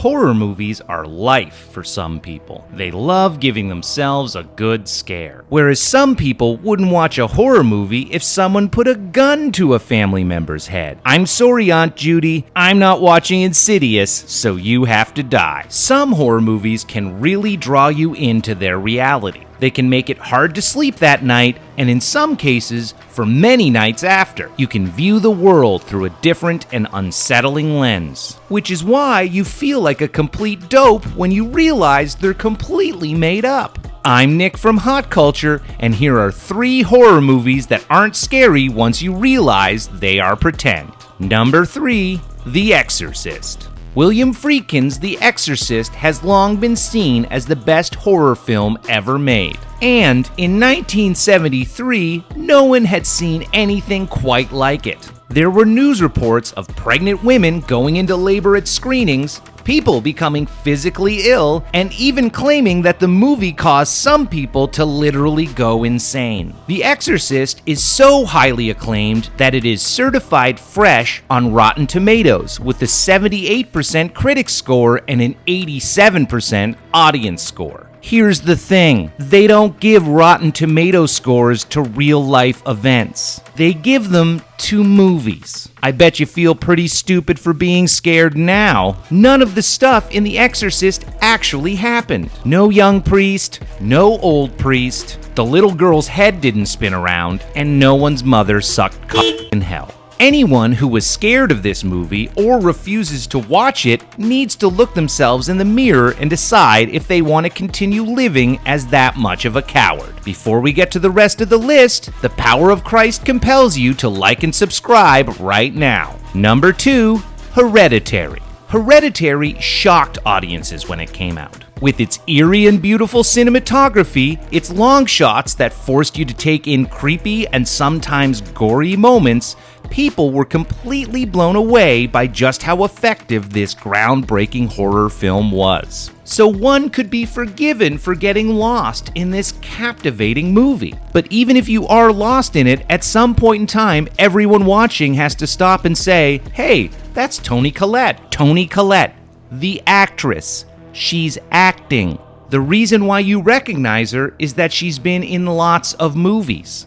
Horror movies are life for some people. They love giving themselves a good scare. Whereas some people wouldn't watch a horror movie if someone put a gun to a family member's head. I'm sorry, Aunt Judy, I'm not watching Insidious, so you have to die. Some horror movies can really draw you into their reality. They can make it hard to sleep that night, and in some cases, for many nights after. You can view the world through a different and unsettling lens. Which is why you feel like a complete dope when you realize they're completely made up. I'm Nick from Hot Culture, and here are 3 horror movies that aren't scary once you realize they are pretend. Number 3, The Exorcist. William Friedkin's The Exorcist has long been seen as the best horror film ever made. And in 1973, no one had seen anything quite like it. There were news reports of pregnant women going into labor at screenings, people becoming physically ill, and even claiming that the movie caused some people to literally go insane. The Exorcist is so highly acclaimed that it is certified fresh on Rotten Tomatoes with a 78% critic score and an 87% audience score. Here's the thing, they don't give Rotten Tomato scores to real-life events. They give them to movies. I bet you feel pretty stupid for being scared now. None of the stuff in The Exorcist actually happened. No young priest, no old priest, the little girl's head didn't spin around, and no one's mother sucked cock in hell. Anyone who was scared of this movie or refuses to watch it needs to look themselves in the mirror and decide if they want to continue living as that much of a coward. Before we get to the rest of the list, the power of Christ compels you to like and subscribe right now. Number 2, Hereditary. Hereditary shocked audiences when it came out. With its eerie and beautiful cinematography, its long shots that forced you to take in creepy and sometimes gory moments, people were completely blown away by just how effective this groundbreaking horror film was. So one could be forgiven for getting lost in this captivating movie. But even if you are lost in it, at some point in time, everyone watching has to stop and say, hey, that's Toni Collette. Toni Collette, the actress. She's acting. The reason why you recognize her is that she's been in lots of movies.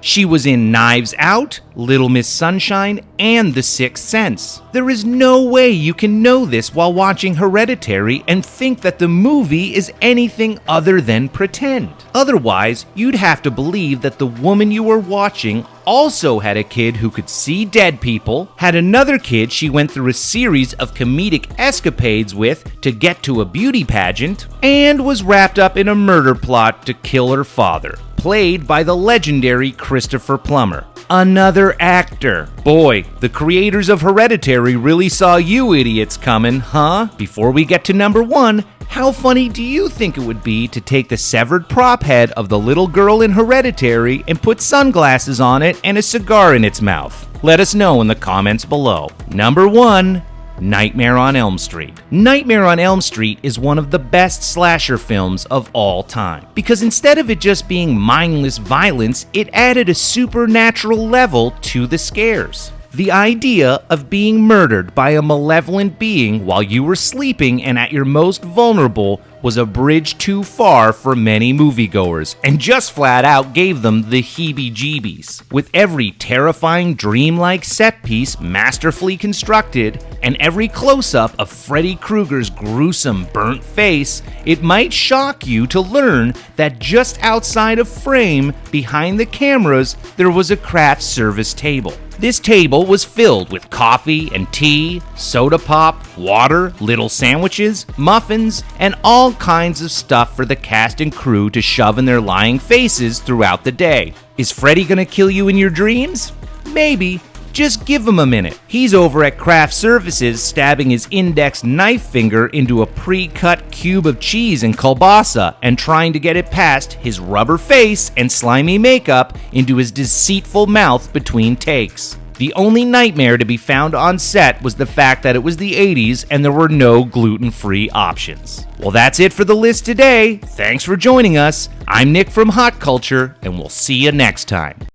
She was in Knives Out, Little Miss Sunshine, and The Sixth Sense. There is no way you can know this while watching Hereditary and think that the movie is anything other than pretend. Otherwise, you'd have to believe that the woman you were watching also had a kid who could see dead people, had another kid she went through a series of comedic escapades with to get to a beauty pageant, and was wrapped up in a murder plot to kill her father, played by the legendary Christopher Plummer. Another actor. Boy, the creators of Hereditary really saw you idiots coming, huh? Before we get to number 1, how funny do you think it would be to take the severed prop head of the little girl in Hereditary and put sunglasses on it and a cigar in its mouth? Let us know in the comments below. Number 1, Nightmare on Elm Street. Nightmare on Elm Street is one of the best slasher films of all time. Because instead of it just being mindless violence, it added a supernatural level to the scares. The idea of being murdered by a malevolent being while you were sleeping and at your most vulnerable was a bridge too far for many moviegoers, and just flat out gave them the heebie-jeebies. With every terrifying dreamlike set piece masterfully constructed, and every close-up of Freddy Krueger's gruesome burnt face, it might shock you to learn that just outside of frame, behind the cameras, there was a craft service table. This table was filled with coffee and tea, soda pop, water, little sandwiches, muffins, and all kinds of stuff for the cast and crew to shove in their lying faces throughout the day. Is Freddy gonna kill you in your dreams? Maybe. Just give him a minute. He's over at Craft Services stabbing his index knife finger into a pre-cut cube of cheese and kielbasa and trying to get it past his rubber face and slimy makeup into his deceitful mouth between takes. The only nightmare to be found on set was the fact that it was the 80s and there were no gluten-free options. Well, that's it for the list today. Thanks for joining us. I'm Nick from Hot Culture, and we'll see you next time.